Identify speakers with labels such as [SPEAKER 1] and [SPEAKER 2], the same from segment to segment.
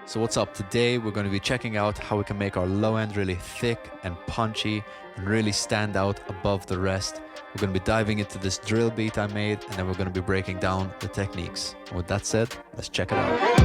[SPEAKER 1] So what's up? Today we're going to be checking out how we can make our low end really thick and punchy and really stand out above the rest. We're going to be diving into this drill beat I made, and then we're going to be breaking down the techniques. And with that said, let's check it out.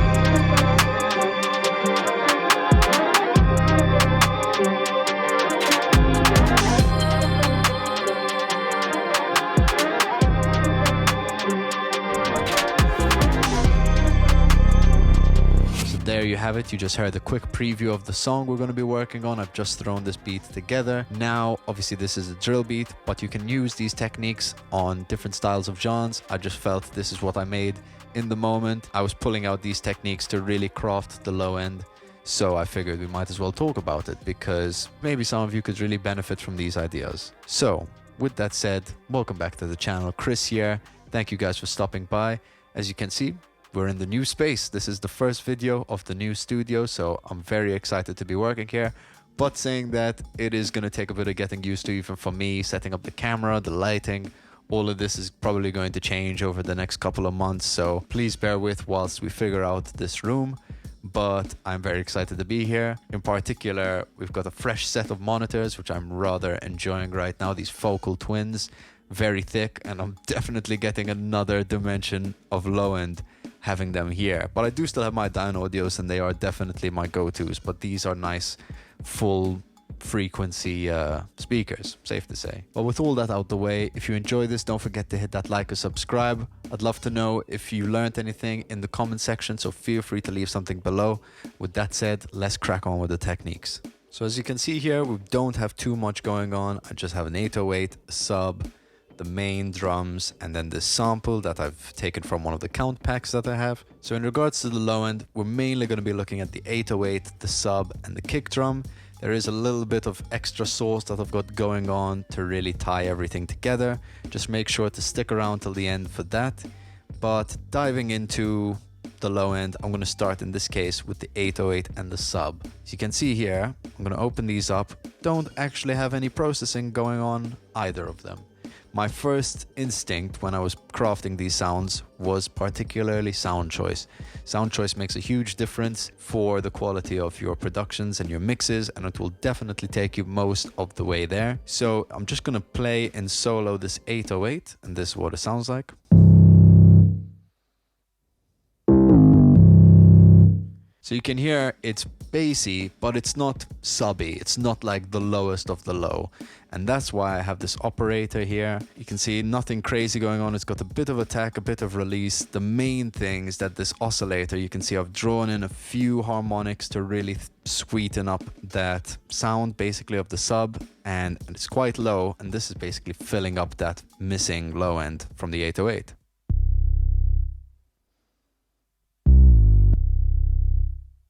[SPEAKER 1] There you have it. You just heard a quick preview of the song we're going to be working on. I've just thrown this beat together. Now, obviously this is a drill beat, but you can use these techniques on different styles of genres. I just felt this is what I made in the moment. I was pulling out these techniques to really craft the low end. So I figured we might as well talk about it because maybe some of you could really benefit from these ideas. So with that said, welcome back to the channel. Chris here. Thank you guys for stopping by. As you can see, we're in the new space. This is the first video of the new studio, so I'm very excited to be working here. But saying that, it is going to take a bit of getting used to, even for me, setting up the camera, the lighting. All of this is probably going to change over the next couple of months, so please bear with whilst we figure out this room. But I'm very excited to be here. In particular, we've got a fresh set of monitors, which I'm rather enjoying right now. These focal twins, very thick, and I'm definitely getting another dimension of low end having them here. But I do still have my Dynaudios, and they are definitely my go-tos, but these are nice full frequency speakers, safe to say. But with all that out the way, if you enjoy this, don't forget to hit that like or subscribe. I'd love to know if you learned anything in the comment section, so feel free to leave something below. With that said, let's crack on with the techniques. So as you can see here, we don't have too much going on. I just have an 808, a sub, the main drums, and then this sample that I've taken from one of the count packs that I have. So in regards to the low end, we're mainly going to be looking at the 808, the sub, and the kick drum. There is a little bit of extra sauce that I've got going on to really tie everything together. Just make sure to stick around till the end for that. But diving into the low end, I'm going to start in this case with the 808 and the sub. As you can see here, I'm going to open these up. Don't actually have any processing going on either of them. My first instinct when I was crafting these sounds was particularly sound choice. Sound choice makes a huge difference for the quality of your productions and your mixes, and it will definitely take you most of the way there. So I'm just going to play in solo this 808, and this is what it sounds like. So you can hear it's bassy, but it's not subby. It's not like the lowest of the low. And that's why I have this operator here. You can see nothing crazy going on. It's got a bit of attack, a bit of release. The main thing is that this oscillator, you can see I've drawn in a few harmonics to really sweeten up that sound basically of the sub. And it's quite low. And this is basically filling up that missing low end from the 808.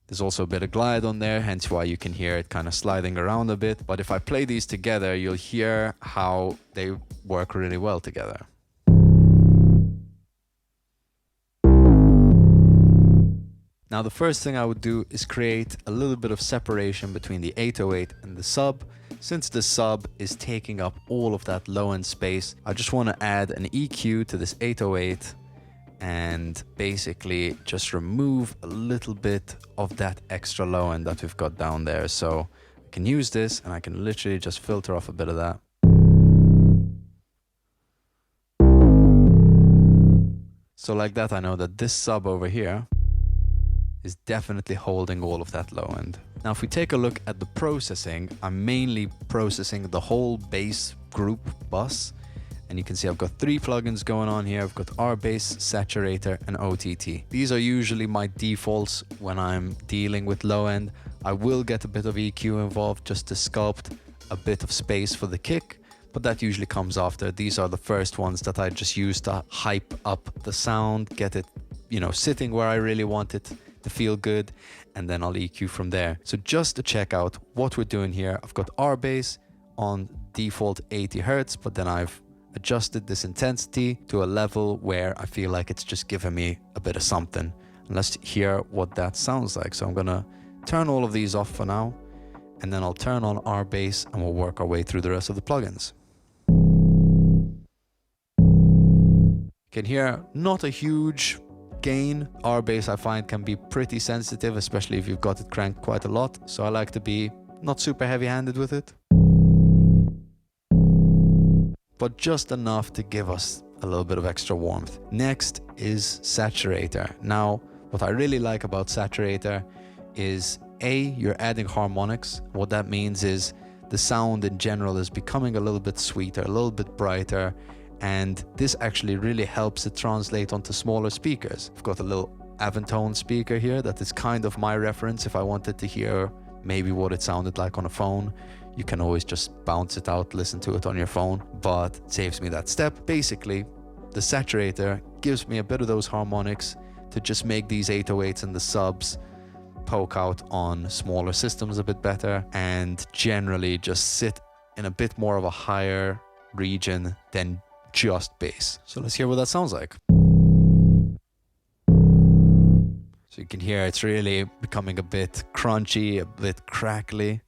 [SPEAKER 1] There's also a bit of glide on there, hence why you can hear it kind of sliding around a bit. But if I play these together, you'll hear how they work really well together. Now, the first thing I would do is create a little bit of separation between the 808 and the sub. Since the sub is taking up all of that low end space, I just want to add an EQ to this 808 and basically just remove a little bit of that extra low end that we've got down there. So I can use this and I can literally just filter off a bit of that. So like that, I know that this sub over here is definitely holding all of that low end. Now, if we take a look at the processing, I'm mainly processing the whole bass group bus. And you can see I've got 3 plugins going on here. I've got RBass, Saturator, and OTT. These are usually my defaults when I'm dealing with low end. I will get a bit of EQ involved just to sculpt a bit of space for the kick, but that usually comes after. These are the first ones that I just use to hype up the sound, get it, sitting where I really want it to feel good, and then I'll EQ from there. So just to check out what we're doing here, I've got RBass on default 80 Hertz, but then I've adjusted this intensity to a level where I feel like it's just giving me a bit of something. And let's hear what that sounds like. So I'm gonna turn all of these off for now, and then I'll turn on RBass and we'll work our way through the rest of the plugins. You can hear not a huge gain. Our bass I find can be pretty sensitive, especially if you've got it cranked quite a lot. So I like to be not super heavy-handed with it, but just enough to give us a little bit of extra warmth. Next is saturator. Now, what I really like about saturator is you're adding harmonics. What that means is the sound in general is becoming a little bit sweeter, a little bit brighter, and this actually really helps it translate onto smaller speakers. I've got a little Ableton speaker here that is kind of my reference. If I wanted to hear maybe what it sounded like on a phone, you can always just bounce it out, listen to it on your phone, but it saves me that step. Basically, the saturator gives me a bit of those harmonics to just make these 808s and the subs poke out on smaller systems a bit better, and generally just sit in a bit more of a higher region than just bass. So let's hear what that sounds like. So you can hear it's really becoming a bit crunchy, a bit crackly,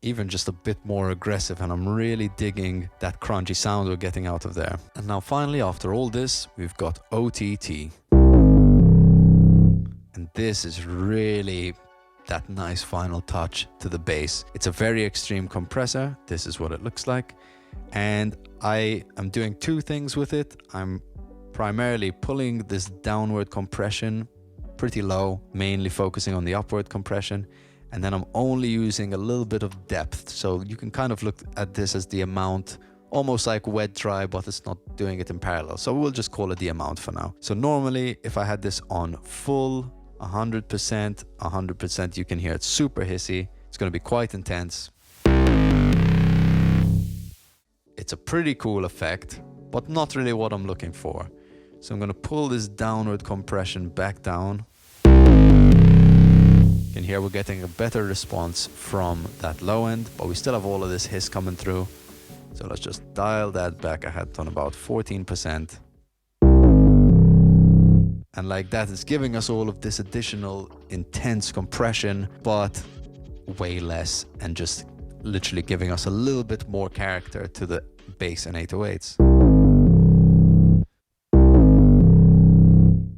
[SPEAKER 1] even just a bit more aggressive, and I'm really digging that crunchy sound we're getting out of there. And now finally, after all this, we've got OTT. And this is really that nice final touch to the bass. It's a very extreme compressor. This is what it looks like. And I am doing two things with it. I'm primarily pulling this downward compression pretty low, mainly focusing on the upward compression. And then I'm only using a little bit of depth. So you can kind of look at this as the amount, almost like wet dry, but it's not doing it in parallel. So we'll just call it the amount for now. So normally if I had this on full, 100%, you can hear it super hissy. It's going to be quite intense. It's a pretty cool effect, but not really what I'm looking for. So I'm going to pull this downward compression back down. You can hear we're getting a better response from that low end, but we still have all of this hiss coming through. So let's just dial that back ahead on about 14%. And like that, it's giving us all of this additional intense compression, but way less, and just literally giving us a little bit more character to the bass and 808s.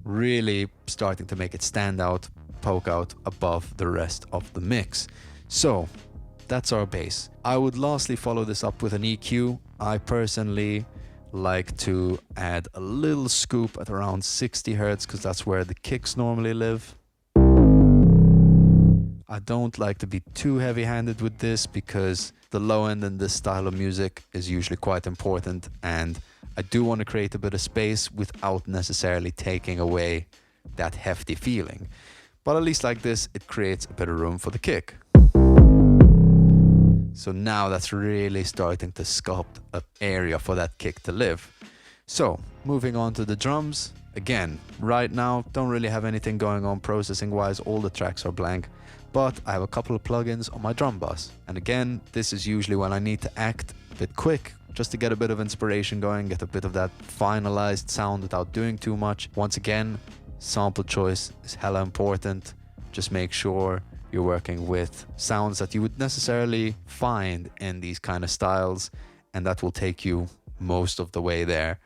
[SPEAKER 1] Really starting to make it stand out, poke out above the rest of the mix. So that's our bass. I would lastly follow this up with an EQ. I personally like to add a little scoop at around 60 Hertz because that's where the kicks normally live. I don't like to be too heavy-handed with this because the low end in this style of music is usually quite important, and I do want to create a bit of space without necessarily taking away that hefty feeling. But at least like this, it creates a bit of room for the kick. So now that's really starting to sculpt an area for that kick to live. So moving on to the drums. Again, right now, don't really have anything going on processing wise. All the tracks are blank, but I have a couple of plugins on my drum bus. And again, this is usually when I need to act a bit quick, just to get a bit of inspiration going, get a bit of that finalized sound without doing too much. Once again, sample choice is hella important. Just make sure you're working with sounds that you would necessarily find in these kind of styles, and that will take you most of the way there.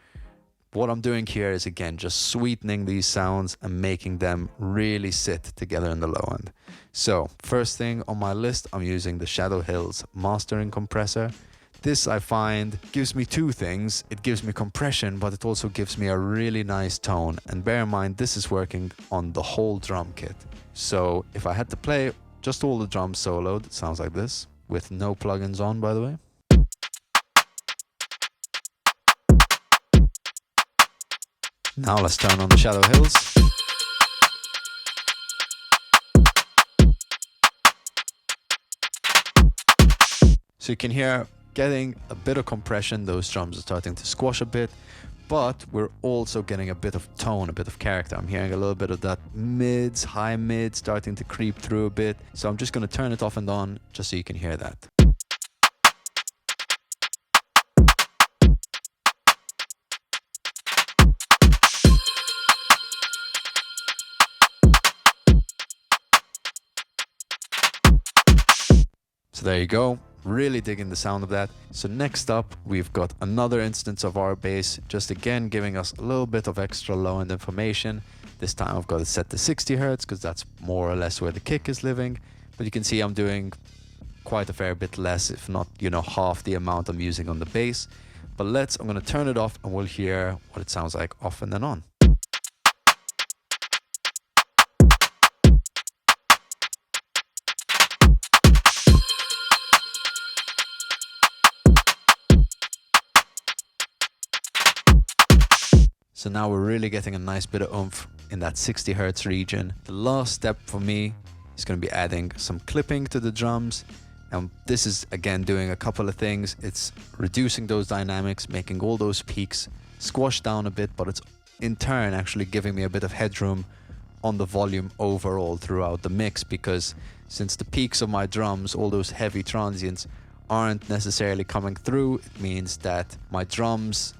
[SPEAKER 1] What I'm doing here is, again, just sweetening these sounds and making them really sit together in the low end. So first thing on my list, I'm using the Shadow Hills mastering compressor. This I find gives me two things. It gives me compression, but it also gives me a really nice tone. And bear in mind, this is working on the whole drum kit. So if I had to play just all the drums soloed, it sounds like this, with no plugins on, by the way. Now let's turn on the Shadow Hills. So you can hear getting a bit of compression, those drums are starting to squash a bit, but we're also getting a bit of tone, a bit of character. I'm hearing a little bit of that mids, high mid starting to creep through a bit. So I'm just going to turn it off and on just so you can hear that. So there you go. Really digging the sound of that. So next up, we've got another instance of our bass, just again giving us a little bit of extra low end information. This time I've got it set to 60 Hertz because that's more or less where the kick is living. But you can see I'm doing quite a fair bit less, if not, you know, half the amount I'm using on the bass. But I'm going to turn it off and we'll hear what it sounds like off and then on. So now we're really getting a nice bit of oomph in that 60 Hertz region. The last step for me is going to be adding some clipping to the drums. And this is again doing a couple of things. It's reducing those dynamics, making all those peaks squash down a bit, but it's in turn actually giving me a bit of headroom on the volume overall throughout the mix, because since the peaks of my drums, all those heavy transients, aren't necessarily coming through, it means that my drums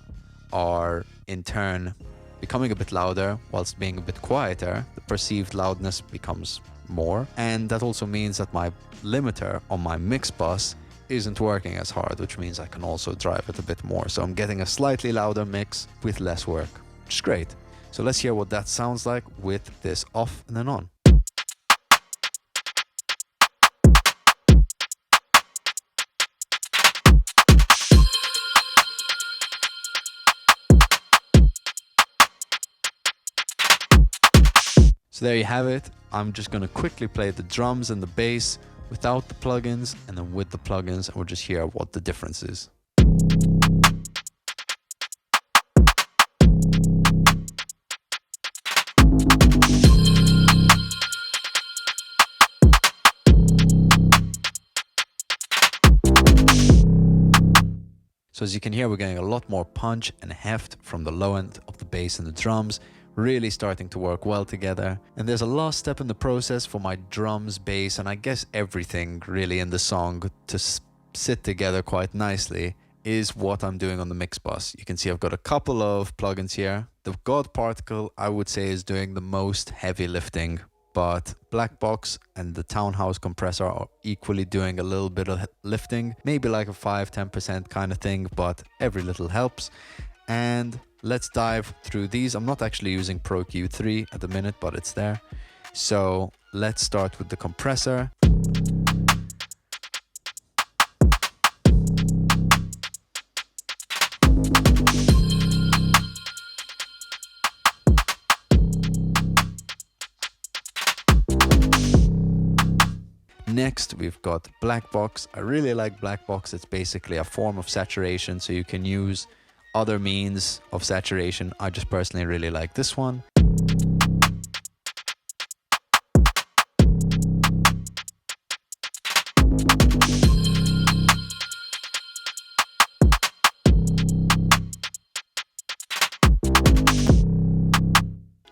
[SPEAKER 1] are in turn becoming a bit louder whilst being a bit quieter. The perceived loudness becomes more, and that also means that my limiter on my mix bus isn't working as hard, which means I can also drive it a bit more. So I'm getting a slightly louder mix with less work, which is great. So let's hear what that sounds like with this off and then on. So there you have it. I'm just going to quickly play the drums and the bass without the plugins, and then with the plugins, and we'll just hear what the difference is. So as you can hear, we're getting a lot more punch and heft from the low end of the bass and the drums, really starting to work well together. And there's a last step in the process for my drums, bass, and I guess everything really in the song to sit together quite nicely, is what I'm doing on the mix bus. You can see I've got a couple of plugins here. The God Particle, I would say, is doing the most heavy lifting, but Black Box and the Townhouse compressor are equally doing a little bit of lifting, maybe like a 5-10% kind of thing, but every little helps. And let's dive through these. I'm not actually using Pro Q3 at the minute, but it's there. So let's start with the compressor. Next, we've got Black Box. I really like Black Box. It's basically a form of saturation, so you can use other means of saturation. I just personally really like this one.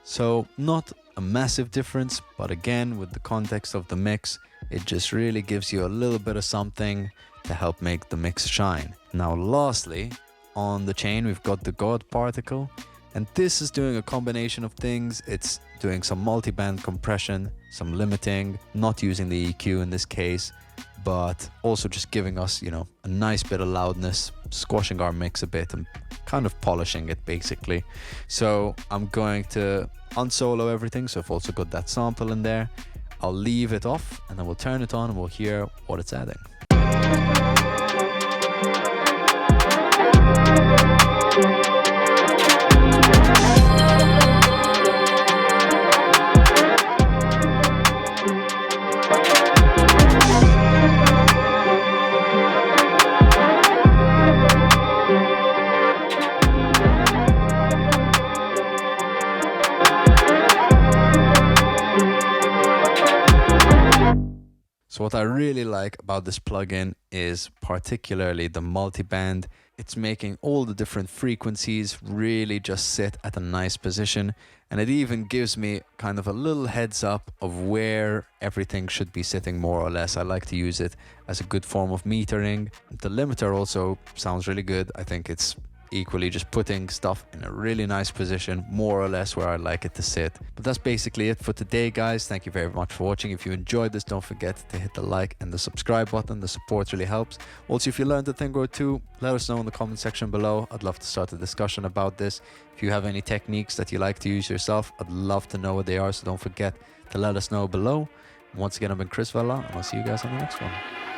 [SPEAKER 1] So not a massive difference, but again, with the context of the mix, it just really gives you a little bit of something to help make the mix shine. Now lastly, on the chain, we've got the God Particle, and this is doing a combination of things. It's doing some multi-band compression, some limiting, not using the EQ in this case, but also just giving us, you know, a nice bit of loudness, squashing our mix a bit and kind of polishing it basically. So I'm going to unsolo everything, so I've also got that sample in there. I'll leave it off and then we'll turn it on and we'll hear what it's adding. So what I really like about this plugin is particularly the multiband. It's making all the different frequencies really just sit at a nice position, and it even gives me kind of a little heads up of where everything should be sitting more or less. I like to use it as a good form of metering. The limiter also sounds really good. I think it's equally just putting stuff in a really nice position, more or less where I like it to sit. But that's basically it for today, guys. Thank you very much for watching. If you enjoyed this, don't forget to hit the like and the subscribe button. The support really helps. Also, if you learned a thing or two, let us know in the comment section below. I'd love to start a discussion about this. If you have any techniques that you like to use yourself, I'd love to know what they are, so don't forget to let us know below. Once again, I've been Chris Vella, and I'll see you guys on the next one.